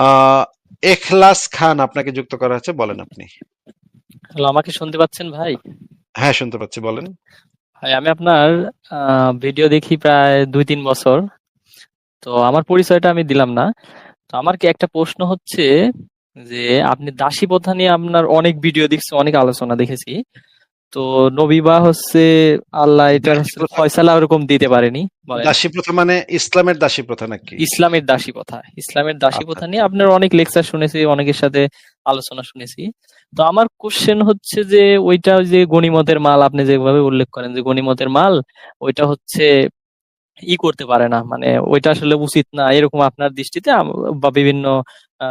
আহ এখলাস খান আপনাকে যুক্ত করা হচ্ছে, বলেন আপনি। হ্যালো, আমাকে শুনতে পাচ্ছেন ভাই? হ্যাঁ, শুনতে পাচ্ছি, বলেন। ভাই, আমি আপনার ভিডিও দেখি প্রায় 2-3 বছর। তো আমার পরিচয়টা আমি দিলাম না। তো আমার কি একটা প্রশ্ন হচ্ছে যে আপনি দাসী প্রথা নিয়ে আপনার অনেক ভিডিও দেখছি, অনেক আলোচনা দেখেছি। তো নবী বা হচ্ছে আল্লাহ এটার দাসী হচ্ছে প্রথা? ফয়সালা ওরকম দিতে পারেনি, বলেন। দাসী প্রথা মানে ইসলামের দাসী প্রথা নাকি? ইসলামের দাসী আচ্ছা। প্রথা নিয়ে আপনার অনেক লেকচার শুনেছি, অনেকের সাথে আলোচনা শুনেছি। তো আমার কোশ্চেন হচ্ছে যে ওইটা যে গনিমতের মাল আপনি যেভাবে উল্লেখ করেন যে গনিমতের মাল, ওইটা হচ্ছে করতে পারে না, মানে ওইটা আসলে উচিত না এরকম আপনার দৃষ্টিতে বা বিভিন্ন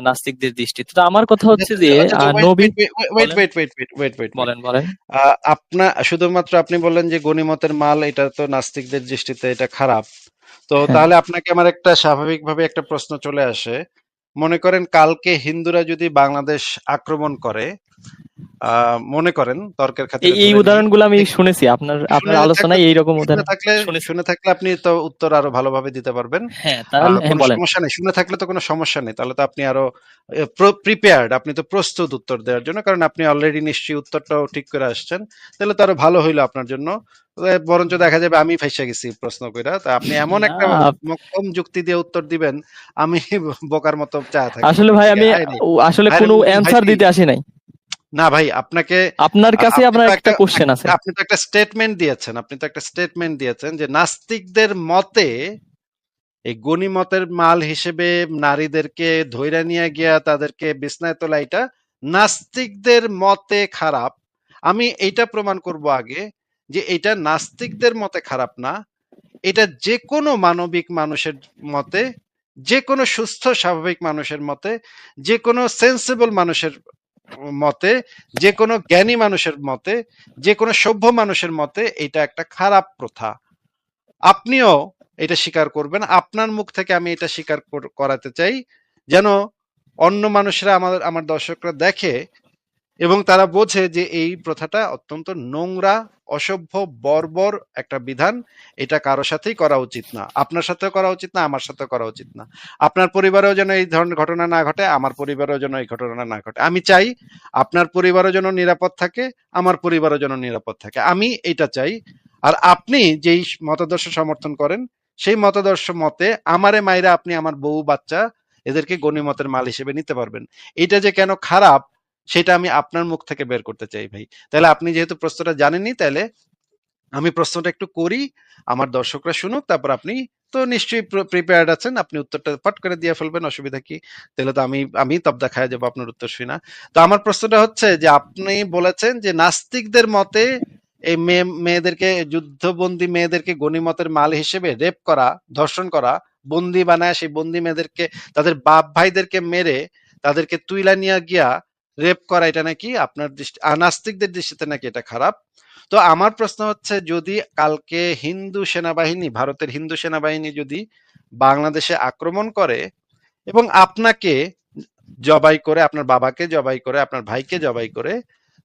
নাস্তিকদের দৃষ্টিতে। তো আমার কথা হচ্ছে যে আচ্ছা, ওয়েট নবী। ওয়েট ওয়েট বলেন, wait wait wait wait wait wait বলেন, বলেন। আপনার শুধুমাত্র আপনি বললেন যে গনিমতের মাল, এটা তো নাস্তিকদের দৃষ্টিতে এটা খারাপ। তো হ্যাঁ। তাহলে আপনাকে আমার একটা স্বাভাবিকভাবে একটা প্রশ্ন চলে আসে। মনে করেন কালকে হিন্দুরা যদি বাংলাদেশ আক্রমণ করে, মনে করেন তর্কের এই খাতিরে এই ধরে নিই। উদাহরণগুলো আমি শুনেছি, আপনার শুনে আপনার থাকলে আলোচনায় এইরকম শুনে উদাহরণ থাকলে শুনেছি। শুনে থাকলে আপনি তো উত্তর আরো ভালোভাবে দিতে পারবেন। হ্যাঁ, তাহলে হ্যাঁ, কোনো বলেন। সমস্যা নেই, শুনে থাকলে তো কোনো সমস্যা নেই, তাহলে তো আপনি আরো প্রিপেয়ার্ড, আপনি তো প্রস্তুত উত্তর দেওয়ার জন্য, কারণ আপনি অলরেডি নিশ্চয়ই উত্তরটাও ঠিক করে আসছেন। তাহলে তো আরো ভালো হইলো আপনার জন্য। বরঞ্চ দেখা যাবে আমি ফাইসা গেছি প্রশ্ন কইরা, তা আপনি এমন না, একটা মোক্ষম যুক্তি দিয়ে উত্তর দিবেন, আমি বোকার মতো চা থাকি আসলে ভাই ওইদিকে। আমি আয় রে, আসলে আয় রে কোনো মুমিন অ্যান্সার ভাইজি। দিতে আসি নাই। না ভাই, আপনাকে আপনার কাছে আপনি আপনার তো একটা কোশ্চেন আছে। আপনি তো একটা স্টেটমেন্ট দিয়েছেন, আপনি তো একটা স্টেটমেন্ট দিয়েছেন যে নাস্তিকদের মতে এই গনিমতের মাল হিসেবে নারীদেরকে ধইরা নিয়ে গিয়া তাদেরকে বিছনায় তোলা, এটা নাস্তিকদের মতে খারাপ। আমি এইটা প্রমাণ করব আগে যে এটা নাস্তিকদের মতে খারাপ না, এটা যে কোনো মানবিক মানুষের মতে, যে কোনো সুস্থ স্বাভাবিক মানুষের মতে, যে কোনো সেন্সিবল মানুষের মতে, যে কোনো জ্ঞানী মানুষের মতে, যে কোনো সভ্য মানুষের মতে এটা একটা খারাপ প্রথা। আপনিও এটা স্বীকার করবেন, আপনার মুখ থেকে আমি এটা স্বীকার করাতে চাই, যেন অন্য মানুষরা, আমার দর্শকরা দেখে এবং তারা বোঝে যে এই প্রথাটা অত্যন্ত নোংরা, অসভ্য, বর্বর একটা বিধান। এটা কারো সাথেই করা উচিত না, আপনার সাথেও করা উচিত না, আমার সাথেও করা উচিত না। আপনার পরিবারেও যেন এই ধরনের ঘটনা না ঘটে, আমার পরিবারেও যেন এই ঘটনা না ঘটে। আমি চাই আপনার পরিবারও যেন নিরাপদ থাকে, আমার পরিবারও যেন নিরাপদ থাকে, আমি এটা চাই। আর আপনি যেই মতাদর্শ সমর্থন করেন, সেই মতাদর্শ মতে আমারে মাইরা আপনি আমার বউ বাচ্চা এদেরকে গনিমতের মাল হিসেবে নিতে পারবেন। এটা যে কেন খারাপ, সেটা আমি আপনার মুখ থেকে বের করতে চাই ভাই। তাহলে আপনি যেহেতু প্রশ্নটা জানেননি, তাহলে আমি প্রশ্নটা একটু করি, আমার দর্শকরা শুনুক, তারপর আপনি তো নিশ্চয়ই প্রিপেয়ার্ড আছেন, আপনি উত্তরটা পট করে দিয়ে ফেলবেন, অসুবিধা কি? তাহলে তো আমি তবদা খায়া যাবো আপনার উত্তর শুই না। তো আমার প্রশ্নটা হচ্ছে যে আপনি বলেছেন যে নাস্তিকদের মতে এই মেয়েদেরকে, যুদ্ধবন্দী মেয়েদেরকে গনিমতের মাল হিসেবে রেপ করা, ধর্ষণ করা, বন্দি বানায় সেই বন্দি মেয়েদেরকে, তাদের বাপ ভাইদেরকে মেরে তাদেরকে তুইলা নিয়ে গিয়া রেপ করা, এটা নাকি আপনার দৃষ্টি, নাস্তিকদের দৃষ্টিতে নাকি এটা খারাপ। তো আমার প্রশ্ন হচ্ছে, যদি কালকে হিন্দু সেনাবাহিনী, ভারতের হিন্দু সেনাবাহিনী যদি বাংলাদেশে আক্রমণ করে এবং আপনাকে জবাই করে, আপনার বাবাকে জবাই করে, আপনার ভাইকে জবাই করে,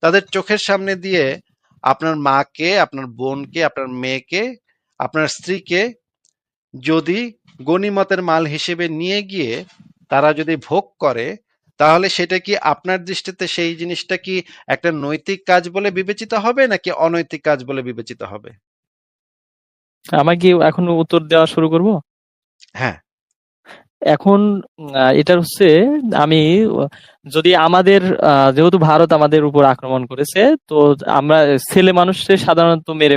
তাদের চোখের সামনে দিয়ে আপনার মাকে, আপনার বোনকে, আপনার মেয়েকে, আপনার স্ত্রীকে যদি গনিমতের মাল হিসেবে নিয়ে গিয়ে তারা যদি ভোগ করে, তাহলে সেটা কি আপনার দৃষ্টিতে সেই জিনিসটা কি একটা নৈতিক কাজ বলে বিবেচিত হবে নাকি অনৈতিক কাজ বলে বিবেচিত হবে? আমাকে কি এখন উত্তর দেওয়া শুরু করব? হ্যাঁ। এখন এটা হচ্ছে, আমি যদি আমাদের যেহেতু ভারত আমাদের উপর আক্রমণ করেছে, তো আমরা ছেলে মানুষকে সাধারণত মেরে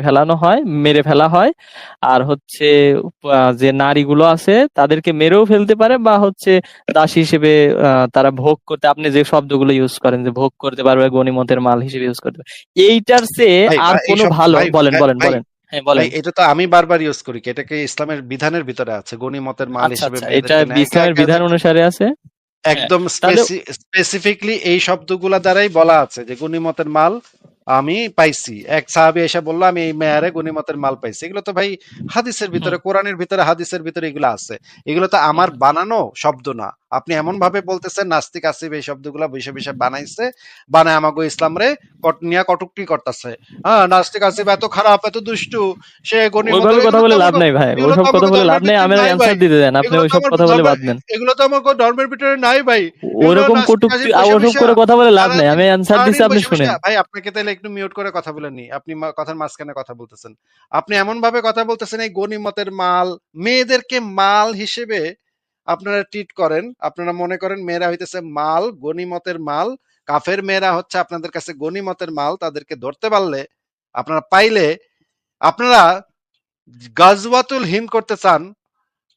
ফেলা হয়। আর হচ্ছে যে নারীগুলো আছে তাদেরকে মেরেও ফেলতে পারে, বা হচ্ছে দাসী হিসেবে তারা ভোগ করতে, আপনি যে শব্দগুলো ইউজ করেন যে ভোগ করতে পারবে, গনিমতের মাল হিসেবে ইউজ করতে পারবে, এইটার চেয়ে ভাই আর ভাই, এই কোনো শব্দ ভালো। ভাই বলেন, ভাই বলেন, ভাই বলেন। হ্যাঁ, ভাই, বলেন। এটা তো আমি বারবার ইউজ করি, কি এটাকে ইসলামের বিধানের ভিতরে আছে, গনিমতের মাল আচ্ছা, হিসেবে আচ্ছা, এটা মেয়েদেরকে নেয়, ইসলামের বিধান অনুসারে আছে। হ্যাঁ, একদম তাহলে স্পেসিফিকলি এই শব্দগুলা দ্বারাই বলা আছে যে গনিমতের মাল আমি পাইছি, এক সাহাবী এসে বললো আমি এই মেয়ারে গনিমতের মাল পাইছি। এগুলো তো ভাই হাদিসের হুম ভিতরে, কোরআনের ভিতরে, হাদিসের ভিতরে এগুলো আছে। এগুলো তো হুম আমার বানানো শব্দ না। আপনি এমন ভাবে বলতেছেন নাস্তিক আসিফ এই শব্দগুলা বসে বসে বানাইছে, বানায় আমাগো ইসলাম রে নিয়া কটুক্তি করতেছে। হ্যাঁ, নাস্তিক আসিফ এত খারাপ, এত দুষ্টু, সে গনিমতের, ওইভাবে কথা এগুলো তো বলে লাভ আমাকে, নাই ভাই, এগুলো তো ওইসব কথা আমাকে বলে লাভ ধর্মের নেই, ভিতরে আমার নাই ভাই, অ্যান্সার দিতে দেন, আপনি এগুলো তো ওইসব আমার কথা বলে ধর্মের, বাদ দেন। এগুলো তো আমাকে ধর্মের ভিতরে নাই ভাই। এগুলো ওরকম নাস্তিক কটূক্তি আসিফ বসে ওরকম বসে করে কথা বলে লাভ নেই, সারাদিন, আমি অ্যান্সার দিছি, সারাদিন আপনি বসে বসে, শুনেন। ভাই আপনাকে তাহলে একটু মিউট করে কথা বলে নি, আপনি কথার মাঝখানে কথা বলতেছেন। আপনি এমন ভাবে কথা বলতেছেন এই গনিমতের মাল, মেয়েদেরকে মাল হিসেবে আপনারা ট্রিট করেন। আপনারা মনে করেন মেয়েরা হইতেছে মাল, গনিমতের মাল। কাফের মেয়েরা হচ্ছে আপনাদের কাছে গনিমতের মাল। তাদেরকে ধরতে পারলে, আপনারা পাইলে, আপনারা গাজওয়াতুল হিন্দ করতে চান।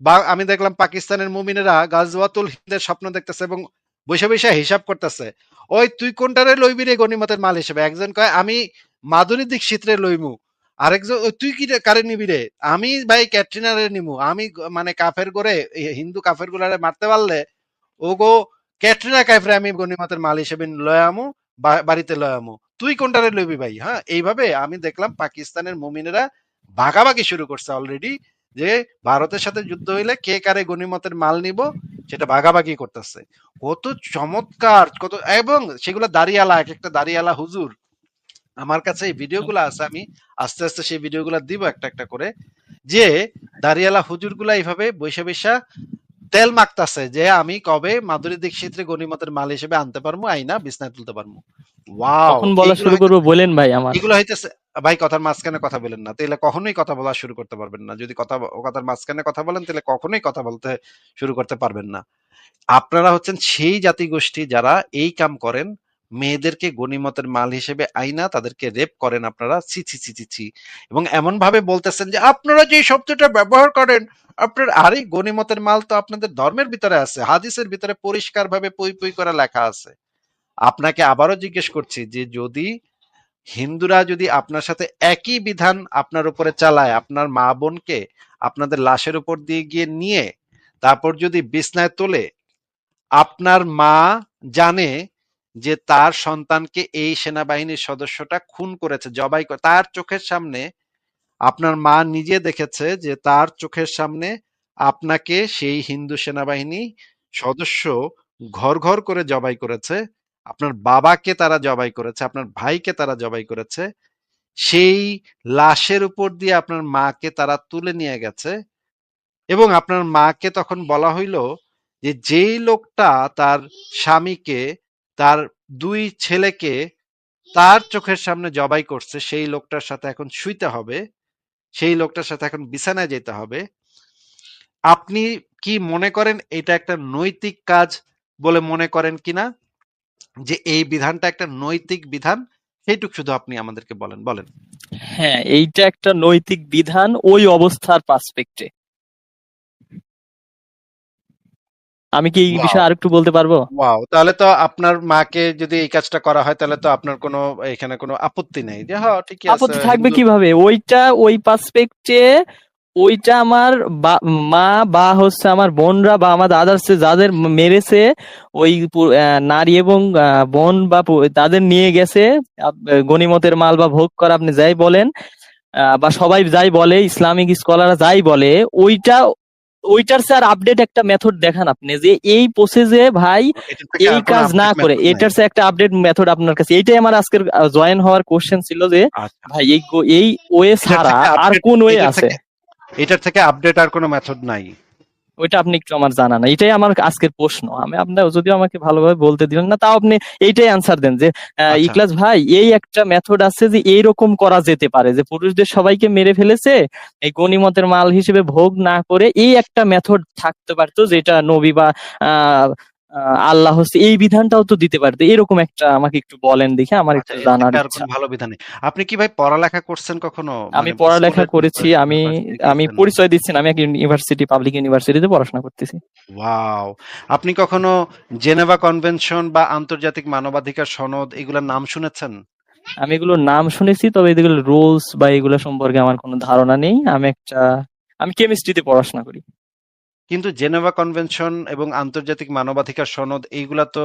বা আমি দেখলাম পাকিস্তানের মুমিনেরা গাজওয়াতুল হিন্দের স্বপ্ন দেখতেছে এবং বসে বসে হিসাব করতেছে। ওই তুই কোনটারে লইবি রে গনিমতের মাল হিসেবে? একজন কয় আমি মাধুরী দীক্ষিত রে লইমু, আরেকজন ওই তুই কি কারে নিবি রে? আমি ভাই ক্যাটরিনা রে নিমু। আমি মানে কাফের করে হিন্দু কাফের গুলারে মারতে পারলে ওগো ক্যাটরিনা কাইফরে আমি গনিমতের মাল হিসেবে লয় আমু, বাড়িতে লয় আমু। তুই কোনটারে লইবি ভাই? হ্যাঁ, এইভাবে আমি দেখলাম পাকিস্তানের মুমিনেরা ভাগাভাগি শুরু করছে অলরেডি, যে ভারতের সাথে যুদ্ধ হইলে কে কারে গনিমতের মাল নিব সেটা ভাগাভাগি করতেছে। কত চমৎকার, কত, এবং সেগুলো দাঁড়িয়ালা, এক একটা দাঁড়িয়ালা হুজুর, আমার কাছে এই ভিডিওগুলো আছে, আমি আস্তে আস্তে সেই ভিডিওগুলো দিব একটা একটা করে, যে দাঁড়িয়ালা হুজুরগুলা এইভাবে বৈশা বৈশা তেল মাখতাছে যে আমি কবে মাধুরী দীক্ষিত গনিমতের মাল হিসেবে আনতে পারবো, আইনা বিছনায় তুলতে পারবো। ওয়াও! কখন বলা এইগুলো শুরু হয়তো, করবো বলেন ভাই আমার। এগুলো হইতেছে, ভাই কথার মাঝখানে কথা বলেন না, তাহলে কখনোই কথা বলা শুরু করতে পারবেন না। যদি কথার মাঝখানে কথা বলেন তাহলে কখনোই কথা বলতে শুরু করতে পারবেন না। আপনারা হচ্ছেন সেই জাতিগোষ্ঠী যারা এই কাম করেন, মেয়েদেরকে গনিমতের মাল হিসেবে আইনা তাদেরকে রেপ করেন আপনারা। ছি ছি ছি ছি ছি। এবং এমন ভাবে বলতেছেন যে আপনারা যে শব্দটা ব্যবহার করেন, আপনার, আরে গনিমতের মাল তো আপনাদের ধর্মের ভিতরে আছে, হাদিসের ভিতরে পরিষ্কার ভাবে পই পই করে লেখা আছে। আপনাকে আবারও জিজ্ঞেস করছি যে যদি হিন্দুরা যদি আপনার সাথে একই বিধান আপনার উপরে চালায়, আপনার মা বোনকে আপনাদের লাশের উপর দিয়ে গিয়ে নিয়ে তারপর যদি বিছনায় তোলে, আপনার মা জানে যে তার সন্তানকে এই সেনাবাহিনীর সদস্যটা খুন করেছে, জবাই করে তার চোখের সামনে। আপনার মা নিজে দেখেছে যে তার চোখের সামনে আপনাকে সেই হিন্দু সেনাবাহিনী সদস্য ঘর ঘর করে জবাই করেছে, আপনার বাবাকে তারা জবাই করেছে, আপনার ভাইকে তারা জবাই করেছে। সেই লাশের উপর দিয়ে আপনার মাকে তারা তুলে নিয়ে গেছে এবং আপনার মাকে তখন বলা হইল যে যেই লোকটা তার স্বামীকে, তার দুই ছেলেকে তার চোখের সামনে জবাই করছে সেই লোকটার সাথে এখন শুইতে হবে, সেই লোকটার সাথে এখন বিছানায় যেতে হবে। আপনি কি মনে করেন এটা একটা নৈতিক কাজ বলে মনে করেন কিনা? যে এই বিধানটা একটা নৈতিক বিধান, সেইটুক শুধু আপনি আমাদেরকে বলেন, বলেন। হ্যাঁ, এইটা একটা নৈতিক বিধান ওই অবস্থার পার্সপেক্টে। আমি কি এই ওয়াও! বিষয়ে আরেকটু বলতে পারবো? ওয়াও! তাহলে তো আপনার মাকে যদি এই কাজটা করা হয় তাহলে তো আপনার কোনো এখানে কোনো আপত্তি নেই। যে হ্যাঁ, ঠিকই আছে আপত্তি থাকবে হিন্দু। কিভাবে? ওইটা ওই পার্সপেক্টে, ওইটা আমার মা বা হচ্ছে আমার বোনরা বা আমার আদার্স যাদের মেরেছে, ওই নারী এবং বোন বা তাদের নিয়ে গেছে গনিমতের মাল বা ভোগ করা, আপনি যাই বলেন, বা সবাই যাই বলে, ইসলামিক স্কলাররা যাই বলে, ওইটা ওইটার স্যার আপডেট একটা মেথড দেখান আপনি, যে এই প্রসেসে ভাই এটার থেকে এই আর কোনো কাজ না আপডেট করে, মেথড নাই। এটার স্যার একটা আপডেট মেথড আপনার কাছে, এইটাই আমার আজকের জয়েন হওয়ার কোশ্চেন ছিল, যে আচ্ছা। ভাই এই ওয়ে এটার ছাড়া থেকে আর আপডেট, কোন ওয়ে এটার আছে? থেকে, এটার থেকে আপডেট আর কোনো মেথড নাই। ওইটা আপনি একটু আমার জানা না, এটাই আমার আজকের প্রশ্ন। আমি আপনার যদিও আমাকে ভালোভাবে বলতে দিলেন না, তাও আপনি এইটাই অ্যান্সার দেন, যে আচ্ছা। ইকলাস ভাই এই একটা মেথড আছে যে এইরকম করা যেতে পারে, যে পুরুষদের সবাইকে মেরে ফেলেছে, এই গনিমতের মাল হিসেবে ভোগ না করে এই একটা মেথড থাকতে পারতো, যেটা নবী বা আহ আল্লাহ হচ্ছে এই বিধানটাও তো দিতে পারতো, এরকম একটা আমাকে একটু বলেন, দেখে আমার আচ্ছা, একটু এর জানার থেকে আর ইচ্ছা। কোনো ভালো বিধান নেই। আপনি কি ভাই পড়ালেখা করছেন কখনো? আমি মানে পড়ালেখা স্কুলে, করেছি, আমি ইউনিভার্সিটি আমি গেছেন? পরিচয় দিচ্ছি না, আমি এক ইউনিভার্সিটি, পাবলিক ইউনিভার্সিটিতে পড়াশোনা করতেছি। ওয়াও! আপনি কখনো জেনেভা কনভেনশন বা আন্তর্জাতিক মানবাধিকার সনদ এগুলার নাম শুনেছেন? আমি এগুলোর নাম শুনেছি, তবে এগুলো রুলস বা এগুলো সম্পর্কে আমার কোনো ধারণা নেই। আমি কেমিস্ট্রিতে পড়াশোনা করি। কিন্তু জেনেভা কনভেনশন এবং আন্তর্জাতিক মানবাধিকার সনদ এইগুলা তো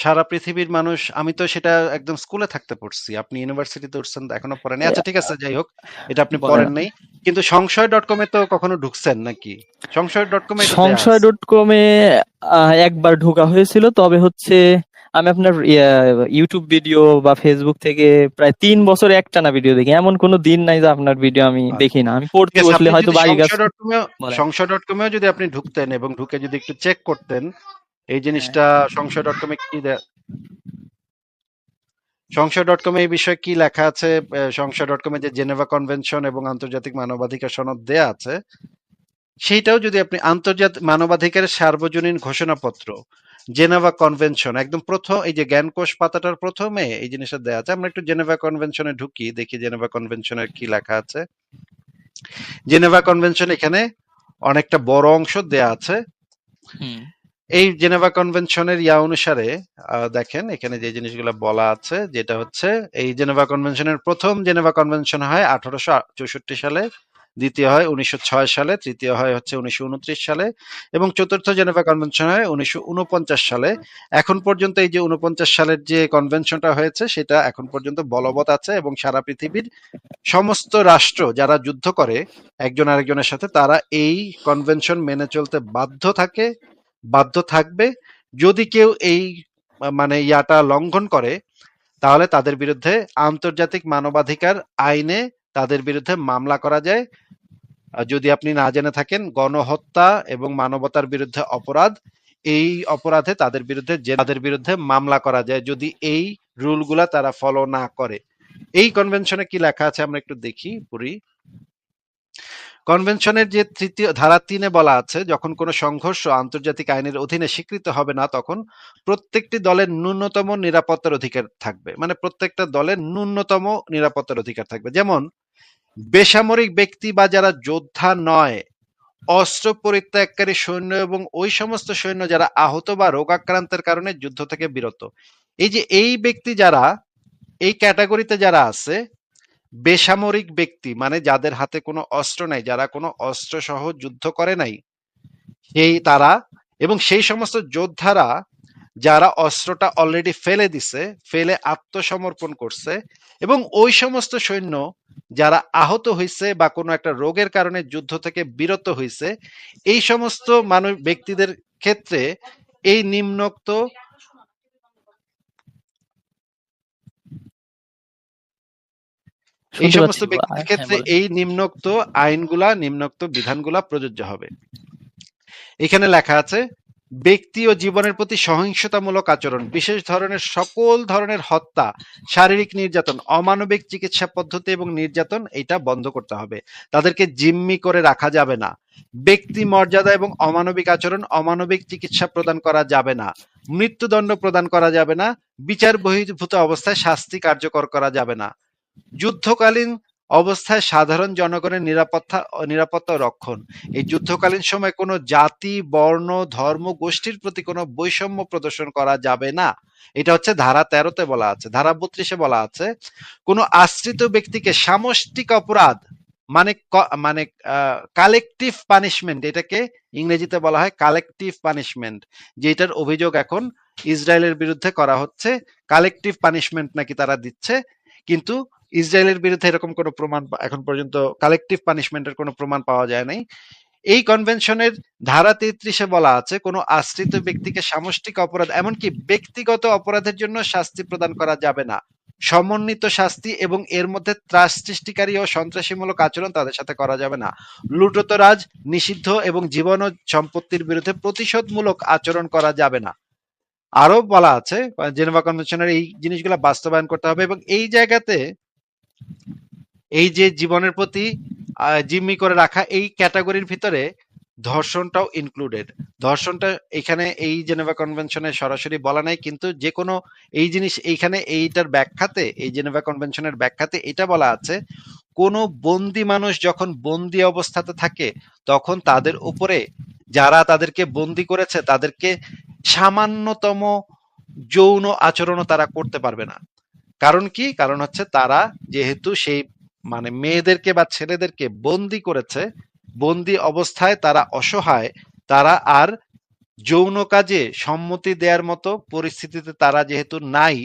সারা পৃথিবীর মানুষ, আমি তো সেটা একদম স্কুলে থাকতে পড়ছি, আপনি ইউনিভার্সিটিতে উঠছেন এখনো পড়েন। আচ্ছা ঠিক আছে, যাই হোক, এটা আপনি বলেন। পড়েন নাই। কিন্তু সংশয় ডট কমে তো কখনো ঢুকছেন নাকি? সংশয় ডট কমে এটা দেয়া সংশয় আছে। ডট কমে একবার ঢোকা হয়েছিল, তবে হচ্ছে আমি আপনার ইউটিউব ভিডিও বা ফেসবুক থেকে প্রায় 3 বছর একটানা ভিডিও দেখি, এমন কোনো দিন নাই যে আপনার ভিডিও আমি দেখি না। আমি ঠিক পড়তে আছে, বসলে আপনি হয়তো যদি বাড়ির কাছে। বলেন। সংশয় ডট কমেও যদি আপনি ঢুকতেন এবং ঢুকে যদি একটু চেক করতেন এই হ্যাঁ। জিনিসটা, সংশয় ডট কমে সংশয় ডট কমে এই বিষয়ে কি লেখা আছে, সংশয় ডট কমে যে জেনেভা কনভেনশন এবং আন্তর্জাতিক মানবাধিকার সনদ দেয়া আছে, সেইটাও যদি আপনি আন্তর্জাতিক মানবাধিকারের সার্বজনীন ঘোষণাপত্র, জেনেভা কনভেনশন, একদম প্রথম এই যে জ্ঞানকোষ পাতাটার প্রথমে এই জিনিসটা দেয়া আছে। আমরা একটু জেনেভা কনভেনশনে ঢুকি, দেখি জেনেভা কনভেনশনের কি লেখা আছে। জেনেভা কনভেনশন এখানে অনেকটা বড় অংশ দেয়া আছে। হুম। এই জেনেভা কনভেনশনের অনুসারে দেখেন এখানে যে জিনিসগুলো বলা আছে, যেটা হচ্ছে এই জেনেভা কনভেনশনের প্রথম জেনেভা কনভেনশন হয় 1864 সালে, দ্বিতীয় হয় 1906 সালে, তৃতীয় হয় হচ্ছে 1929 সালে, এবং চতুর্থ জেনেভা কনভেনশন হয় 1949 সালে। এখন পর্যন্ত এই যে 49 সালের যে কনভেনশনটা হয়েছে সেটা এখন পর্যন্ত বলবৎ আছে, এবং সারা পৃথিবীর সমস্ত রাষ্ট্র যারা যুদ্ধ করে একজন আরেকজনের সাথে, তারা এই কনভেনশন মেনে চলতে বাধ্য থাকবে। যদি কেউ এই মানে লঙ্ঘন করে, তাহলে তাদের বিরুদ্ধে আন্তর্জাতিক মানবাধিকার আইনে তাদের বিরুদ্ধে মামলা করা যায়। যদি আপনি না জেনে থাকেন, গণহত্যা এবং মানবতার বিরুদ্ধে অপরাধ, এই অপরাধে তাদের বিরুদ্ধে মামলা করা যায় যদি এই রুলগুলা তারা ফলো না করে। এই কনভেনশনে কি লেখা আছে আমরা একটু দেখি পড়ি। কনভেনশনের যে তৃতীয় ধারা 3-এ বলা আছে, যখন কোনো সংঘর্ষ আন্তর্জাতিক আইনের অধীনে স্বীকৃত হবে না, তখন প্রত্যেকটি দলের ন্যূনতম নিরাপত্তার অধিকার থাকবে। মানে প্রত্যেকটা দলের ন্যূনতম নিরাপত্তার অধিকার থাকবে। যেমন বেসামরিক ব্যক্তি বা যারা যোদ্ধা নয়, অস্ত্র পরিত্যাগকারী সৈন্য এবং ওই সমস্ত সৈন্য যারা আহত বা রোগাক্রান্তের কারণে যুদ্ধ থেকে বিরত। এই যে এই ব্যক্তি যারা এই ক্যাটাগরিতে যারা আছে, বেসামরিক ব্যক্তি মানে যাদের হাতে কোনো অস্ত্র নাই, যারা কোনো অস্ত্র সহ যুদ্ধ করে নাই, সেই তারা, এবং সেই সমস্ত যোদ্ধারা যারা অস্ত্রটা অলরেডি ফেলে দিছে, ফেলে আত্মসমর্পণ করছে, এবং ওই সমস্ত সৈন্য যারা আহত হয়েছে বা কোনো একটা রোগের কারণে যুদ্ধ থেকে বিরত হয়েছে, এই সমস্ত মানুষ ব্যক্তিদের ক্ষেত্রে এই নিম্নোক্ত এই শুনতে সমস্ত পাচ্ছি। ব্যক্তিদের হ্যাঁ, ক্ষেত্রে বলেন। এই নিম্নোক্ত আইনগুলা, নিম্নোক্ত বিধানগুলা প্রযোজ্য হবে। এখানে লেখা আছে, ব্যক্তি ও জীবনের প্রতি সহিংসতামূলক আচরণ, বিশেষ ধরনের সকল ধরনের হত্যা, শারীরিক নির্যাতন, অমানবিক চিকিৎসা পদ্ধতি এবং নির্যাতন, এটা বন্ধ করতে হবে। তাদেরকে জিম্মি করে রাখা যাবে না। ব্যক্তি মর্যাদা এবং অমানবিক আচরণ, অমানবিক চিকিৎসা প্রদান করা যাবে না। মৃত্যুদণ্ড প্রদান করা যাবে না। বিচার বহির্ভূত অবস্থায় শাস্তি কার্যকর করা যাবে না। যুদ্ধকালীন অবস্থায় সাধারণ জনগণের নিরাপত্তা ও রক্ষণ। এই যুদ্ধকালীন সময় কোনো জাতি, বর্ণ, ধর্ম, গোষ্ঠীর প্রতি কোনো বৈষম্য প্রদর্শন করা যাবে না। এটা হচ্ছে ধারা 13-তে বলা আছে। ধারা 32-এ বলা আছে, কোনো আশ্রিত ব্যক্তিকে সামষ্টিক অপরাধ মানে কালেকটিভ পানিশমেন্ট, এটাকে ইংরেজিতে বলা হয় কালেকটিভ পানিশমেন্ট, যেটার অভিযোগ এখন ইসরায়েলের বিরুদ্ধে করা হচ্ছে। কালেকটিভ পানিশমেন্ট নাকি তারা দিচ্ছে, কিন্তু ইসরায়েলের বিরুদ্ধে এরকম কোনো প্রমাণ এখন পর্যন্ত কালেকটিভ পানিশমেন্টের কোনো প্রমাণ পাওয়া যায় নাই। এই কনভেনশনের ধারা 33-এ বলা আছে, কোনো আশ্রিত ব্যক্তিকে সামষ্টিক অপরাধ, এমনকি ব্যক্তিগত অপরাধের জন্য শাস্তি প্রদান করা যাবে না। সমন্বিত শাস্তি এবং এর মধ্যে ত্রাস সৃষ্টিকারী ও সন্ত্রাসীমূলক আচরণ তাদের সাথে করা যাবে না। লুটতরাজ নিষিদ্ধ এবং জীবন ও সম্পত্তির বিরুদ্ধে প্রতিশোধমূলক আচরণ করা যাবে না। আরো বলা আছে, জেনেভা কনভেনশনের এই জিনিসগুলো বাস্তবায়ন করতে হবে। এবং এই জায়গাতে এই যে জীবনের প্রতি জিম্মি করে রাখা, এই ক্যাটাগরির ভিতরে ধর্ষণটাও ইনক্লুডেড। ধর্ষণটা এখানে এই জেনেভা কনভেনশনে সরাসরি বলা নাই, কিন্তু যে কোনো এই জিনিস এইখানে এইটার ব্যাখ্যাতে, এই জেনেভা কনভেনশনের ব্যাখ্যাতে এটা বলা আছে, কোনো বন্দি মানুষ যখন বন্দি অবস্থাতে থাকে, তখন তাদের উপরে, যারা তাদেরকে বন্দি করেছে, তাদেরকে সামান্যতম যৌন আচরণও তারা করতে পারবে না। কারণ কি? কারণ হচ্ছে তারা যেহেতু সেই মানে মেয়েদেরকে বা ছেলেদেরকে বন্দি করেছে, বন্দি অবস্থায় তারা অসহায়, তারা আর যৌন কাজে সম্মতি দেওয়ার মতো পরিস্থিতিতে তারা যেহেতু নাই,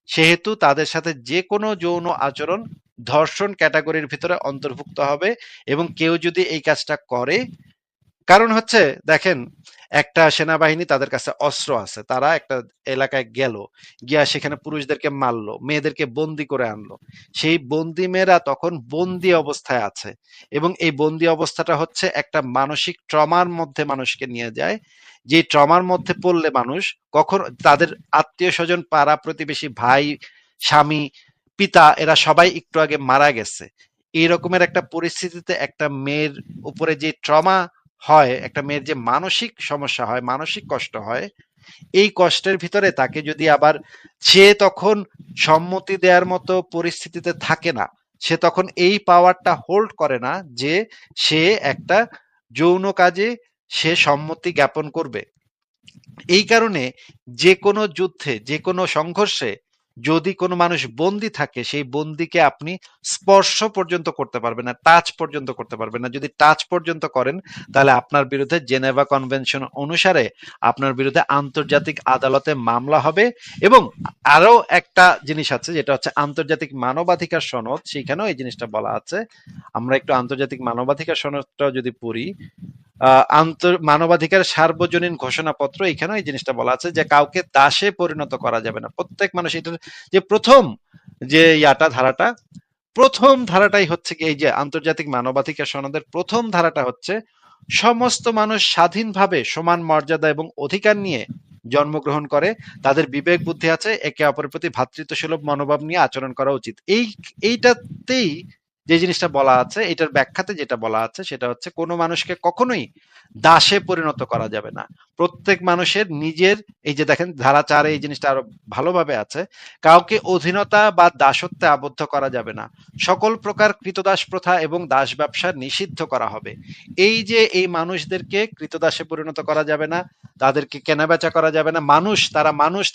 সেহেতু তাদের সাথে যে কোনো যৌন আচরণ ধর্ষণ ক্যাটাগরির ভিতরে অন্তর্ভুক্ত হবে। এবং কেউ যদি এই কাজটা করে, কারণ হচ্ছে দেখেন, একটা সেনাবাহিনী, তাদের কাছে অস্ত্র আছে, তারা একটা এলাকায় গেল, গিয়া সেখানে পুরুষদেরকে মারলো, মেয়েদেরকে বন্দি করে আনলো। সেই বন্দি মেয়েরা তখন বন্দি অবস্থায় আছে, এবং এই বন্দি অবস্থাটা হচ্ছে একটা মানসিক ট্রমার মধ্যে মানুষকে নিয়ে যায়। যে ট্রমার মধ্যে পড়লে মানুষ কখন তাদের আত্মীয় স্বজন, পাড়া প্রতিবেশী, ভাই, স্বামী, পিতা, এরা সবাই একটু আগে মারা গেছে। এই রকমের একটা পরিস্থিতিতে একটা মেয়ের উপরে যে ট্রমা হয়, একটা মেয়ের যে মানসিক সমস্যা হয়, মানসিক কষ্ট হয়, এই কষ্টের ভিতরে তাকে যদি আবার, সে তখন সম্মতি দেওয়ার মতো পরিস্থিতিতে থাকে না, সে তখন এই পাওয়ারটা হোল্ড করে না যে সে একটা যৌন কাজে সে সম্মতি জ্ঞাপন করবে। এই কারণে যে কোনো যুদ্ধে, যে কোনো সংঘর্ষে যদি কোনো মানুষ বন্দী থাকে, সেই বন্দীকে আপনি স্পর্শ পর্যন্ত করতে পারবেন না, টাচ পর্যন্ত করতে পারবেন না। যদি টাচ পর্যন্ত করেন, তাহলে আপনার বিরুদ্ধে জেনেভা কনভেনশন অনুসারে আপনার বিরুদ্ধে আন্তর্জাতিক আদালতে মামলা হবে। এবং আরো একটা জিনিস আছে, যেটা হচ্ছে আন্তর্জাতিক মানবাধিকার সনদ, সেখানেও এই জিনিসটা বলা আছে। আমরা একটু আন্তর্জাতিক মানবাধিকার সনদটা যদি পড়ি, মানবাধিকার সার্বজনীন ঘোষণাপত্র, এখানেও এই জিনিসটা বলা আছে যে কাউকে দাসে পরিণত করা যাবে না। প্রত্যেক মানুষ, এটার যে প্রথম যে ধারাটা, প্রথম ধারাটাই হচ্ছে কি, এই যে আন্তর্জাতিক মানবাধিকার সনদের প্রথম ধারাটা হচ্ছে সমস্ত মানুষ স্বাধীনভাবে সমান মর্যাদা এবং অধিকার নিয়ে জন্মগ্রহণ করে, তাদের বিবেক বুদ্ধি আছে, একে অপরের প্রতি ভ্রাতৃত্বসুলভ মনোভাব নিয়ে আচরণ করা উচিত। এইটাতেই যে জিনিসটা বলা আছে, এটার ব্যাখ্যাতে যেটা বলা আছে, সেটা হচ্ছে কোনো মানুষকে কখনোই দাসে পরিণত করা যাবে না। প্রত্যেক মানুষের নিজের, এই যে দেখেন ধারা 4-এ এই জিনিসটা আরো ভালোভাবে আছে, কাউকে অধীনতা বা দাসত্বে আবদ্ধ করা যাবে না, সকল প্রকার কৃতদাস প্রথা এবং দাস ব্যবসা নিষিদ্ধ করা হবে। এই যে এই মানুষদেরকে কৃতদাসে পরিণত করা যাবে না, তাদেরকে কেনাবেচা করা যাবে না, মানুষ,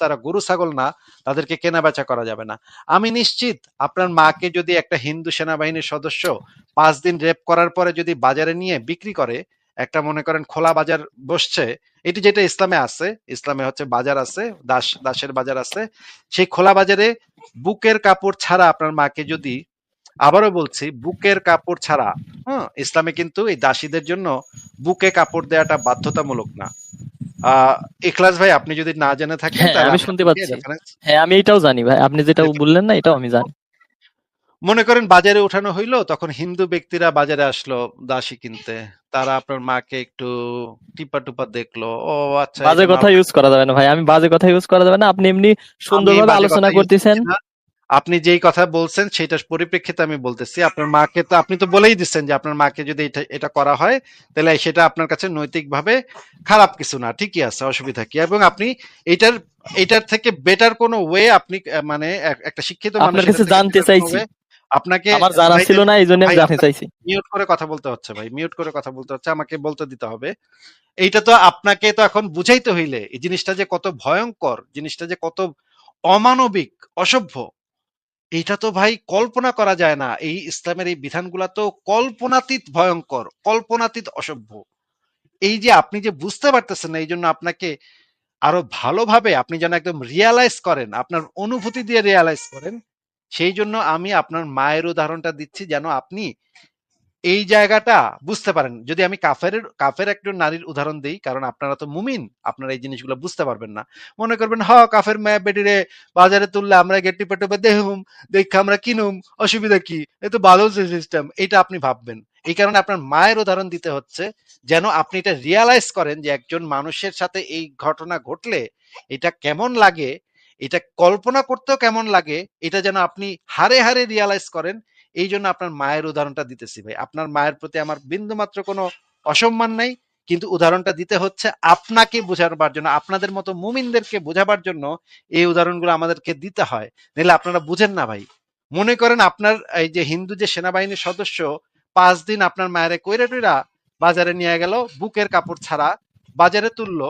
তারা গরু ছাগল না, তাদেরকে কেনাবেচা করা যাবে না। আমি নিশ্চিত আপনার মাকে যদি একটা হিন্দু সেনাবাহিনীর সদস্য 5 দিন রেপ করার পরে যদি বাজারে নিয়ে বিক্রি করে, একটা মনে করেন খোলা বাজার বসছে, এটি যেটা ইসলামে আছে, ইসলামে হচ্ছে বাজার আছে, দাসের বাজার আছে, সেই খোলা বাজারে বুকের কাপড় ছাড়া আপনার মাকে যদি, আবারও বলছি, বুকের কাপড় ছাড়া, হ্যাঁ, ইসলামে কিন্তু এই দাসীদের জন্য বুকে কাপড় দেওয়াটা বাধ্যতামূলক না। ইখলাস ভাই, আপনি যদি না জেনে থাকেন হ্যাঁ, তাহলে আমি শুনতে আপনাকে পাচ্ছি। রেফারেন্স, হ্যাঁ, আমি এটাও জানি ভাই, আপনি যেটা বললেন না এটাও আমি জানি। মনে করেন বাজারে উঠানো হইলো, তখন হিন্দু ব্যক্তিরা বাজারে আসলো দাসী কিনতে, তারা আপনার মাকে একটু টিপা টুপা দেখলো, ও আচ্ছা, বাজে এটা কথা মাও। ইউজ করা যাবে না ভাই, আমি বাজে কথা ইউজ করা যাবে না, আপনি এমনি আমি সুন্দরভাবে বাজে আলোচনা কথা ইউজ করতেছেন। করছি না, আপনি যেই কথা বলছেন সেটার পরিপ্রেক্ষিতে আমি বলতেছি। আপনার মাকে তো আপনি তো বলেই দিচ্ছেন যে আপনার মাকে যদি এটা এটা করা হয়, তাহলে সেটা আপনার কাছে নৈতিকভাবে খারাপ কিছু না, ঠিকই আছে, অসুবিধা কি? এবং আপনি এটার এটার থেকে বেটার কোনো ওয়ে আপনি, মানে একটা শিক্ষিত মানুষ আপনার কাছে এটার থেকে জানতে বেটার কোনো চাইছি, ওয়ে আপনাকে, আমার জানা ভাই ছিল না এই জন্য ভাই আমি জানতে আপনাকে চাইছি। মিউট করে কথা বলতে হচ্ছে, ভাই মিউট করে কথা বলতে হচ্ছে, আমাকে বলতে দিতে হবে। এইটা তো আপনাকে তো এখন বুঝাইতে হইলে এই জিনিসটা যে কত ভয়ঙ্কর, জিনিসটা যে কত অমানবিক, অসভ্য, এইটা তো ভাই কল্পনা করা যায় না। এই ইসলামের এই বিধানগুলা তো কল্পনাতীত ভয়ঙ্কর, কল্পনাতীত অসভ্য। এই যে আপনি যে বুঝতে পারতেছেন না, এই জন্য আপনাকে আরো ভালোভাবে আপনি যেন একদম রিয়ালাইজ করেন, আপনার অনুভূতি দিয়ে রিয়ালাইজ করেন। সেই জন্য আমি আপনার মায়ের উদাহরণটা দিচ্ছি, যেন আপনি এই জায়গাটা বুঝতে পারেন। যদি আমি কাফের একজন নারীর উদাহরণ দিই, কারণ আপনারা তো মুমিন, আপনারা এই জিনিসগুলো বুঝতে পারবেন না। মনে করবেন কাফের মেয়ে বেটিরে বাজারে তুললে আমরা গেটি পেটে দেহুম, দেখে আমরা কিনুম, অসুবিধা কি, এ তো ভালো সিস্টেম, এটা আপনি ভাববেন। এই কারণে আপনার মায়ের উদাহরণ দিতে হচ্ছে, যেন আপনি এটা রিয়ালাইজ করেন যে একজন মানুষের সাথে এই ঘটনা ঘটলে এটা কেমন লাগে, এটা কল্পনা করতেও কেমন লাগে, এটা যেন আপনি হারে হারে রিয়ালাইজ করেন। এই জন্য আপনার মায়ের উদাহরণটা দিতেছি ভাই। আপনার মায়ের প্রতি আমার বিন্দুমাত্র কোনো অসম্মান নাই, কিন্তু উদাহরণটা দিতে হচ্ছে আপনাকে বোঝাবার জন্য, আপনাদের মতো মুমিনদেরকে বোঝাবার জন্য এই উদাহরণগুলো আমাদেরকে দিতে হয়, নাহলে আপনারা বুঝেন না ভাই। মনে করেন আপনার এই যে হিন্দু যে সেনাবাহিনীর সদস্য 5 দিন আপনার মায়ের কইরা টইরা বাজারে নিয়ে গেল, বুকের কাপড় ছাড়া বাজারে তুললো,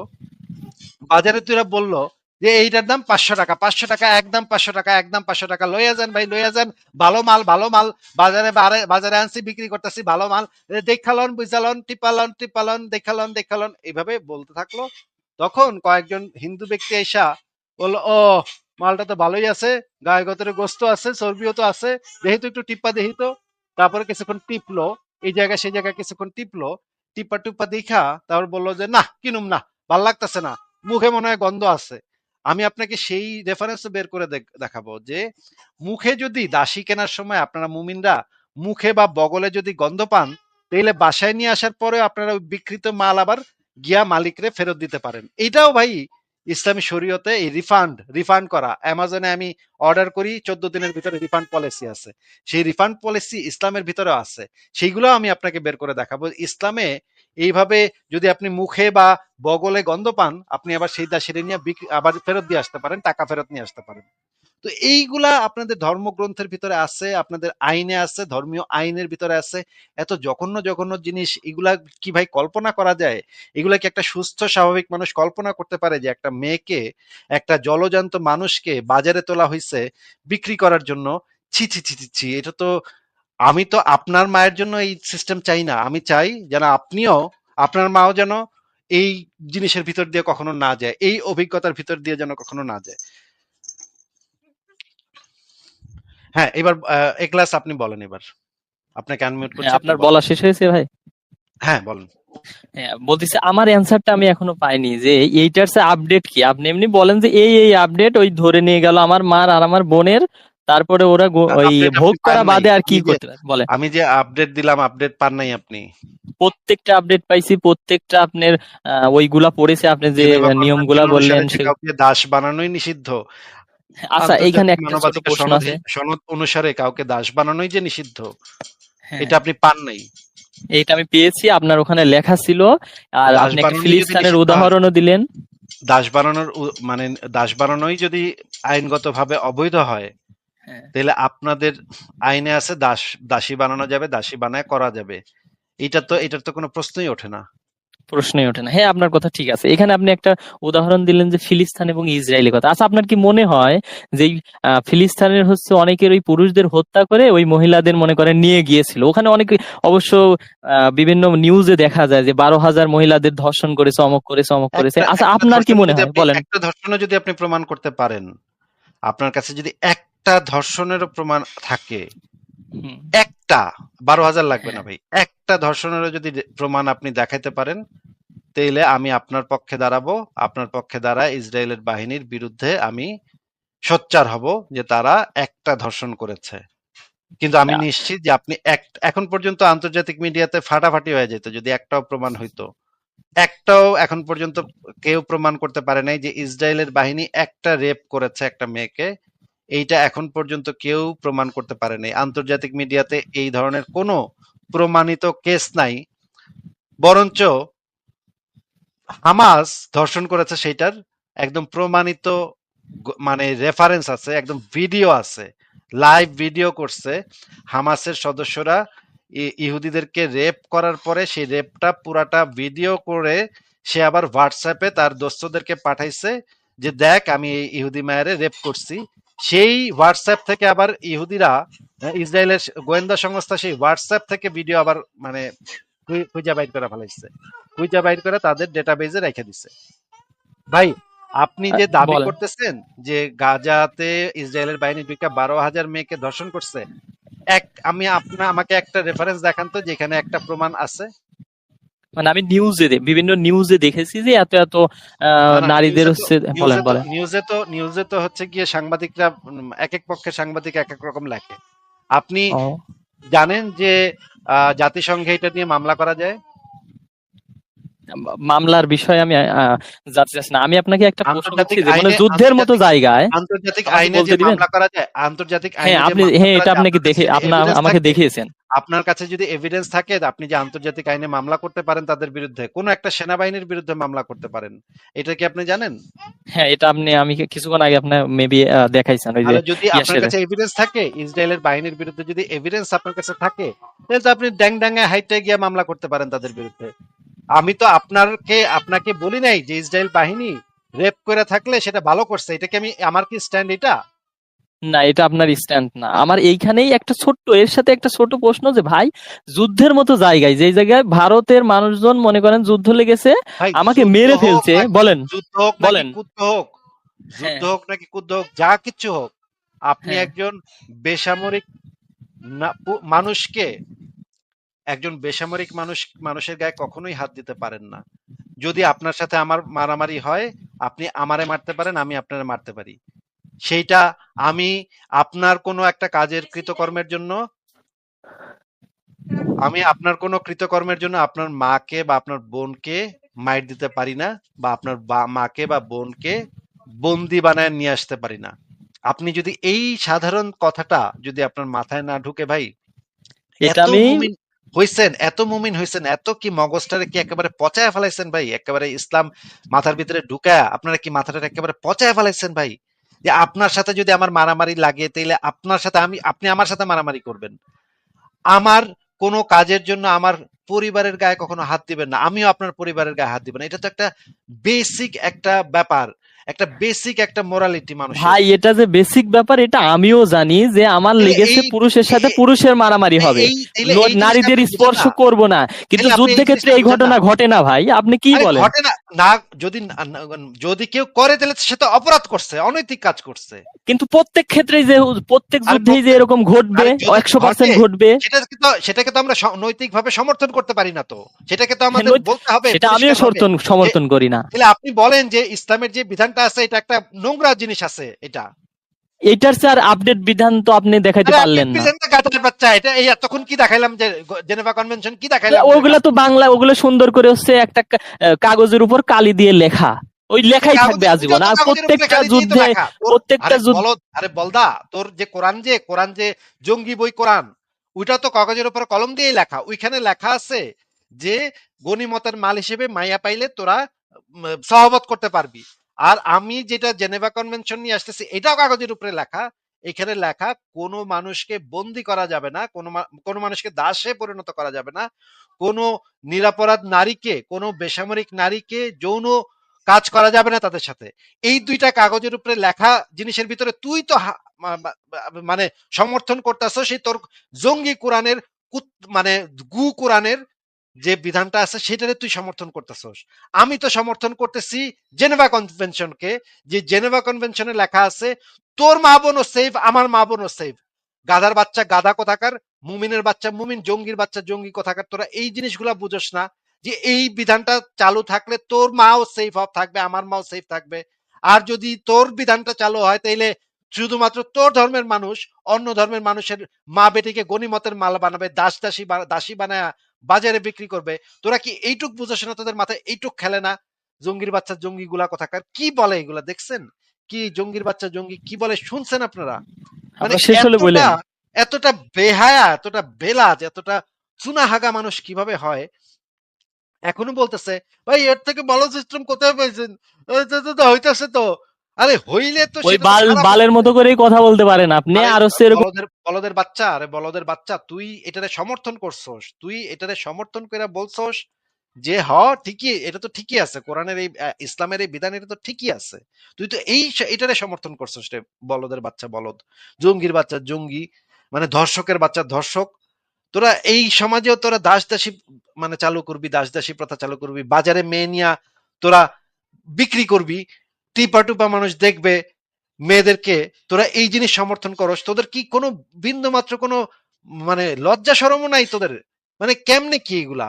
বাজারে তুইরা বলল যে এইটার দাম 500 টাকা, 500 টাকা একদম, 500 টাকা একদম, 500 টাকা লইয়া যান ভাই, লইয়া যান, ভালো মাল, ভালো মাল, বাজারে বাজারে আনছি, বিক্রি করতেছি ভালো মাল, দেখালন বুঝালন, টিপালন টিপালন, দেখালন দেখালন, এইভাবে বলতে থাকলো। তখন কয়েকজন হিন্দু ব্যক্তি এসা বললো, ও মালটা তো ভালোই আছে, গায়ে গতরে গোস্ত আছে, চর্বিও তো আছে, দেখি তো একটু টিপ্পা দেখি তো। তারপরে কিছুক্ষণ টিপলো, এই জায়গায় সেই জায়গায় কিছুক্ষণ টিপলো, টিপ্পা টুপ্পা দেখা তারপর বললো যে না কিনুম না, ভাল লাগতেছে না, মুখে মনে হয় গন্ধ আছে। আমি আপনাকে সেই রেফারেন্স বের করে দেখাবো যে মুখে যদি দাসী কেনার সময় আপনারা মুমিনরা মুখে বা বগলে যদি গন্ধ পান, তাহলে বাসায় নিয়ে আসার পরে আপনারা ওই বিকৃত মাল আবার গিয়া মালিকরে ফেরত দিতে পারেন। এটাও ভাই ইসলামী শরীয়তে এই রিফান্ড করা, অ্যামাজনে আমি অর্ডার করি 14 দিনের ভিতরে রিফান্ড পলিসি আছে, সেই রিফান্ড পলিসি ইসলামের ভিতরেও আছে, সেইগুলো আমি আপনাকে বের করে দেখাবো। ইসলামে এইভাবে যদি আপনি মুখে বা বগলে গন্ধ পান, আপনি আবার সেই দাসিরে নিয়ে আবার ফেরত দিয়ে আসতে পারেন, টাকা ফেরত নিয়ে আসতে পারেন। তো এইগুলা আপনাদের ধর্মগ্রন্থের ভিতরে আছে, আপনাদের আইনে আছে, ধর্মীয় আইনের ভিতরে আছে। এত জঘন্য জঘন্য জিনিস, এগুলা কি ভাই কল্পনা করা যায়? এগুলা কি একটা সুস্থ স্বাভাবিক মানুষ কল্পনা করতে পারে যে একটা মেয়েকে, একটা জলজান্ত মানুষকে বাজারে তোলা হয়েছে বিক্রি করার জন্য? ছি ছি ছি ছি ছি, এটা তো, আমি তো আপনার মায়ের জন্য এই সিস্টেম চাই না। আমি চাই যেন আপনিও, আপনার মাও যেন এই জিনিসের ভিতর দিয়ে কখনো না যায়, এই অভিজ্ঞতার ভিতর দিয়ে যেন কখনো না যায়। হ্যাঁ, এবার এক্লাস আপনি বলেন এবার। আপনাকে আনমিউট হ্যাঁ, করছি, আপনি আপনার বলেন। বলা শেষ হয়েছে ভাই? হ্যাঁ, বলেন। হ্যাঁ, বলতেছি আমার অ্যান্সারটা আমি এখনো পাইনি যে এইটার সে আপডেট কি। আপনি এমনি বলেন যে এই আপডেট ওই ধরে নিয়ে গেল আমার মার আর আমার বোনের, তারপরে ওরা ওই আপডেট ভোগ আপনি পান করা নাই। বাদে আর কি করতে পারে বলেন। আমি যে আপডেট দিলাম, আপডেট পান নাই আপনি। প্রত্যেকটা আপডেট পাইছি, প্রত্যেকটা আপনার ওইগুলা পড়েছে, আপনি যে জেনেভা নিয়মগুলা কনভেনশন বললেন অনুসারে কি সেগুলো। কাউকে দাস বানানোই নিষিদ্ধ? আচ্ছা, এইখানে আন্তর্জাতিক একটা ছোট মানবাধিকার প্রশ্ন আছে। সনদ অনুসারে কাউকে দাস বানানোই যে নিষিদ্ধ, হ্যাঁ, এটা আপনি পান নাই। এইটা আমি পেয়েছি, আপনার ওখানে লেখা ছিল। আর দাস আপনি একটা বানানোই যদি ফিলিস্তিনের নিষিদ্ধ হয়, উদাহরণও দিলেন। দাস বানানোর মানে দাস বানানোই যদি আইনগতভাবে অবৈধ হয়, হ্যাঁ, তাহলে আপনাদের আইনে আছে দাসী বানানো যাবে, দাসী বানায় করা যাবে। এটার তো কোনো প্রশ্নই ওঠে না। প্রশ্নই ওঠে না। হ্যাঁ, আপনার কথা ঠিক আছে। এখানে আপনি একটা উদাহরণ দিলেন যে ফিলিস্তিন এবং ইসরায়েলের কথা। আচ্ছা, আপনার কি মনে হয় যে এই, ফিলিস্তিনের হচ্ছে অনেকের ওই পুরুষদের হত্যা করে ওই মহিলাদের মনে করেন নিয়ে গিয়েছিল, ওখানে অনেকে অবশ্য বিভিন্ন নিউজে দেখা যায় যে 12,000 মহিলাদের ধর্ষণ করেছে, অমক করেছে, অমক করেছে। একটা আচ্ছা, একটা আপনার কি ধর্ষণে মনে যদি হয় আপনি বলেন? একটা ধর্ষণে যদি আপনি প্রমাণ করতে পারেন, আপনার কাছে যদি একটা ধর্ষণেরও প্রমাণ থাকে, হুম, একটা, 12,000 লাগবে না হ্যাঁ, ভাই, একটা ধর্ষণেরও যদি প্রমাণ আপনি দেখাইতে পারেন, তাইলে আমি আপনার পক্ষে দাঁড়াবো। আপনার পক্ষে দাঁড়ায় ইসরায়েলের বাহিনীর বিরুদ্ধে আমি সোচ্চার হব যে তারা একটা ধর্ষণ করেছে। কিন্তু আমি আ- নিশ্চিত যে আপনি এখন পর্যন্ত আন্তর্জাতিক মিডিয়াতে ফাটাফাটি হয়ে যেত যদি একটাও প্রমাণ হইতো। একটাও এখন পর্যন্ত কেউ প্রমাণ করতে পারে নাই যে ইসরায়েলের বাহিনী একটা রেপ করেছে একটা মেয়েকে। এইটা এখন পর্যন্ত কেউ প্রমাণ করতে পারে নাই। আন্তর্জাতিক মিডিয়াতে এই ধরনের কোনো প্রমাণিত কেস নাই। বরঞ্চ হামাস ধর্ষণ করেছে সেইটার একদম প্রমাণিত মানে রেফারেন্স আছে, একদম ভিডিও আছে, লাইভ ভিডিও করছে। হামাসের সদস্যরা ইহুদিদেরকে রেপ করার পরে সেই রেপটা পুরাটা ভিডিও করে সে আবার হোয়াটসঅ্যাপে তার দোস্তদেরকে পাঠাইছে যে দেখ আমি এই ইহুদি মায়েরে রেপ করছি। সেই হোয়াটসঅ্যাপ থেকে আবার ইহুদিরা, ইসরায়েলের গোয়েন্দা সংস্থা সেই হোয়াটসঅ্যাপ থেকে ভিডিও আবার মানে খুঁজা বাইর করে ফেলাইছে, খুঁজা বাইর করে তাদের ডেটাবেজে রেখে দিছে। ভাই, আপনি যে দাবি বলেন। করতেছেন যে গাজাতে ইসরায়েলের বাহিনী ঢুকে 12,000 মেয়েকে ধর্ষণ করছে, আমি আমাকে একটা রেফারেন্স দেখান তো যেখানে একটা প্রমাণ আছে। মানে আমি বিভিন্ন নিউজে দেখেছি যে এত এত না না, নারীদের হচ্ছে। বলেন, বলেন। নিউজে তো হচ্ছে গিয়ে সাংবাদিকরা এক এক পক্ষের সাংবাদিক এক এক রকম লেখে। আপনি ও, জানেন যে জাতিসংঘে এটা নিয়ে মামলা করা যায়? মামলার বিষয়ে আমি জানতে চাচ্ছি না। আমি আপনাকে একটা প্রশ্ন করছি আন্তর্জাতিক যে মানে আইনে যুদ্ধের মতো আন্তর্জাতিক জায়গায় আন্তর্জাতিক আমাকে আইনে যে বলতে দিবেন? মামলা করা যায়, আন্তর্জাতিক হ্যাঁ, আইনে যে আপনি, মামলা হ্যাঁ, করা এটা যায়, আপনাকে আপনার কাছে দেখে যদি এভিডেন্স আমাকে থাকে, দেখিয়েছেন। আপনার কাছে যদি এভিডেন্স থাকে আপনি যে আন্তর্জাতিক আইনে মামলা করতে পারেন তাদের বিরুদ্ধে, কোন একটা সেনাবাহিনীর বিরুদ্ধে মামলা করতে পারেন। এটা কি আপনি জানেন? হ্যাঁ, এটা আমি কিছুক্ষণ আগে আপনার মেবি দেখাইছেন ওই যে তাহলে যদি আপনার ইয়াসের। কাছে এভিডেন্স থাকে, ইসরায়েলের বাহিনীর বিরুদ্ধে যদি এভিডেন্স আপনার কাছে থাকে, তাহলে তো আপনি ড্যাং ড্যাঙ্গে হাইটে গিয়ে মামলা করতে পারেন তাদের বিরুদ্ধে। আমি তো আপনাকে বলি নাই যে ইসরায়েল বাহিনী রেপ করে থাকলে সেটা ভালো করছে, এটা কি আমি, আমার কি স্ট্যান্ড এটা? না, এটা আপনার স্ট্যান্ড না। আমার এইখানেই একটা ছোট্ট, এর সাথে একটা ছোট প্রশ্ন, যে ভাই যুদ্ধের মতো জায়গায়, যেই জায়গায় ভারতের মানুষজন মনে করেন যুদ্ধ লেগেছে, ভাই আমাকে যুদ্ধ মেরে হোক ফেলছে, নাকি, বলেন যুদ্ধ হোক নাকি বলেন। যুদ্ধ হোক, যুদ্ধ হ্যাঁ, হোক নাকি যুদ্ধ হোক, যা কিছু হোক, আপনি হ্যাঁ। একজন বেসামরিক মানুষকে, একজন বেসামরিক মানুষের গায়ে কখনোই হাত দিতে পারেন না। যদি আপনার সাথে আমার মারামারি হয়, আপনি আমারে মারতে পারেন, আমি আপনারে মারতে পারি। সেইটা আমি আপনার কোনো একটা কাজের কৃতকর্মের জন্য, আমি আপনার কোনো কৃতকর্মের জন্য আপনার মাকে বা আপনার বোনকে মাইর দিতে পারি না, বা আপনার মাকে বা বোনকে বন্দি বানায় নিয়ে আসতে পারি না। আপনি যদি এই সাধারণ কথাটা যদি আপনার মাথায় না ঢুকে ভাই, এটা এত আমি, মুমিন হইছেন, এত মুমিন হইছেন, এত কি মগজটারে কি একেবারে পচায় ফেলাইছেন ভাই, একেবারে ইসলাম মাথার ভিতরে ঢুকায়া আপনারা কি মাথাটা একেবারে পচায় ফেলাইছেন ভাই, যে আপনার সাথে যদি আমার মারামারি লাগে তাইলে আপনার সাথে আপনি আমার সাথে মারামারি করবেন, আমার কোনো কাজের জন্য আমার পরিবারের গায়ে কখনো হাত দিবেন না, আমিও আপনার পরিবারের গায়ে হাত দিব না। এটা তো একটা বেসিক একটা ব্যাপার, একটা বেসিক একটা মোরালিটি মানুষের। ভাই এটা যে বেসিক ব্যাপার, এটা আমিও জানি যে আমার তাহলে লেগেছে এই পুরুষের সাথে এ- পুরুষের মারামারি এ- হবে, এই তাইলে এই জিনিসটা নারীদের আপনি বুঝেন স্পর্শ না, করব না, কিন্তু তাহলে আপনি এই যুদ্ধের ক্ষেত্রে জিনিসটা এই বুঝেন না। ঘটনা ঘটে না ভাই, আপনি কি আরে বলেন? ঘটে না, না, যদি যদি কেউ করে তাহলে সে তো অপরাধ করছে, অনৈতিক কাজ করছে। কিন্তু প্রত্যেক ক্ষেত্রেই যে, প্রত্যেক আরে যুদ্ধেই যে এরকম ঘটবে, আরে যদি 100% ঘটে, ঘটবে। সেটাকে তো আমরা নৈতিকভাবে সমর্থন করতে পারি না তো, সেটাকে তো হ্যাঁ, আমাদের বলতে হবে সেটা আমিও পরিষ্কার ভাবে যে, সমর্থন করি না। তাহলে আপনি বলেন যে ইসলামের যে বিধানটা আছে এটা একটা নোংরা জিনিস আছে এটা। এইটার স্যার আপডেট বিধান তো আপনি দেখাইতে আরে আপনি পারলেন না। বিধানটা গাধার বাচ্চা, এটা এই এতক্ষণ কি দেখাইলাম যে জেনেভা কনভেনশন কি দেখাইলাম যে ওগুলা তো বাংলা, ওগুলো সুন্দর করে হচ্ছে একটা কাগজের উপর কালি দিয়ে লেখা, ওই লেখাই থাকবে আজীবন। ওইটাও তো আর কাগজের উপরে প্রত্যেকটা খালি দিয়েই তো যুদ্ধে, লেখা তোর। প্রত্যেকটা আরে যুদ্ধ, বলদ, আরে বলদা, তোর যে কোরআন যে জঙ্গি বই কোরআন, ওইটা তো কাগজের উপরে কলম দিয়েই লেখা, ওইখানে লেখা আছে যে গনিমতের মাল হিসেবে মাইয়া পাইলে তোরা সহবত করতে পারবি। আর আমি যেটা জেনেভা কনভেনশন নিয়ে আসতেছি এটাও কাগজের উপরে লেখা। এখানে লেখা কোনো মানুষকে বন্দি করা যাবে না, কোনো মানুষকে দাসে পরিণত করা যাবে না, কোনো নিরাপরাধ নারীকে, কোনো বেসামরিক নারীকে যৌন কাজ করা যাবে না তাদের সাথে। এই দুইটা কাগজের উপরে লেখা জিনিসের ভিতরে তুই তো মানে সমর্থন করতেছ সেই তোর জঙ্গি কোরআনের মানে গু কোরআনের যে বিধানটা আছে সেটারে তুই সমর্থন করতেছস। আমি তো সমর্থন করতেছি জেনেভা কনভেনশনকে, যে জেনেভা কনভেনশনে লেখা আছে তোর মা বোনও সেফ, আমার মা বোনও সেফ। গাধার বাচ্চা গাধা কোথাকার, মুমিনের বাচ্চা মুমিন, জঙ্গির বাচ্চা জঙ্গি কোথাকার, তোরা এই জিনিসগুলা বুঝোস না যে এই বিধানটা চালু থাকলে তোর মাও সেফ থাকবে, আমার মাও সেফ থাকবে। আর যদি তোর বিধানটা চালু হয় তাইলে শুধুমাত্র তোর ধর্মের মানুষ অন্য ধর্মের মানুষের মা বেটিকে গনিমতের মাল বানাবে, দাসী বানায় বাজারে বিক্রি করবে। তোরা কি এইটুক বুঝোস না? তোদের মাথায় এইটুক খেলে না? জঙ্গির বাচ্চা জঙ্গি গুলা কোথাকার কি বলে এগুলা দেখছেন? কি জঙ্গির বাচ্চা জঙ্গি কি বলে শুনছেন আপনারা? মানে আপনার শেষ হলে এতটা বলেন। এতটা বেহায়া, এতটা বেলাজ, এতটা চুনাহাগা মানুষ কিভাবে হয়? এখনো বলতেছে ভাই এর থেকে ভালো সিস্টেম কোথায় পাইছেন? হইতেছে তো। আরে হইলে তো ওই সেটা তো সারা বালের মতো করেই কথা বলতে পারেন আপনি, আরে আর হচ্ছে এরকম। বলদের বলদের বাচ্চা, আরে বলদের বাচ্চা, তুই এটারে সমর্থন করছস, তুই এটারে সমর্থন করে বলছস যে ঠিকই, এটা তো ঠিকই আছে, কোরআনের এই ইসলামের এই বিধান এটা তো ঠিকই আছে। তুই তো এটারে সমর্থন করছস রে, বলদের বাচ্চা বলদ, জঙ্গির বাচ্চা জঙ্গি, মানে ধর্ষকের বাচ্চা ধর্ষক। তোরা এই সমাজেও তোরা দাস দাসী মানে চালু করবি, দাস দাসী প্রথা চালু করবি, বাজারে মেয়ে নিয়া তোরা বিক্রি করবি, টিপা টুপা মানুষ দেখবে মেয়েদেরকে, তোরা এই জিনিস সমর্থন করস। তোদের কি কোনো বিন্দু মাত্র কোনো মানে লজ্জা শরমও নাই তোদের? মানে কেমনে কি এগুলা?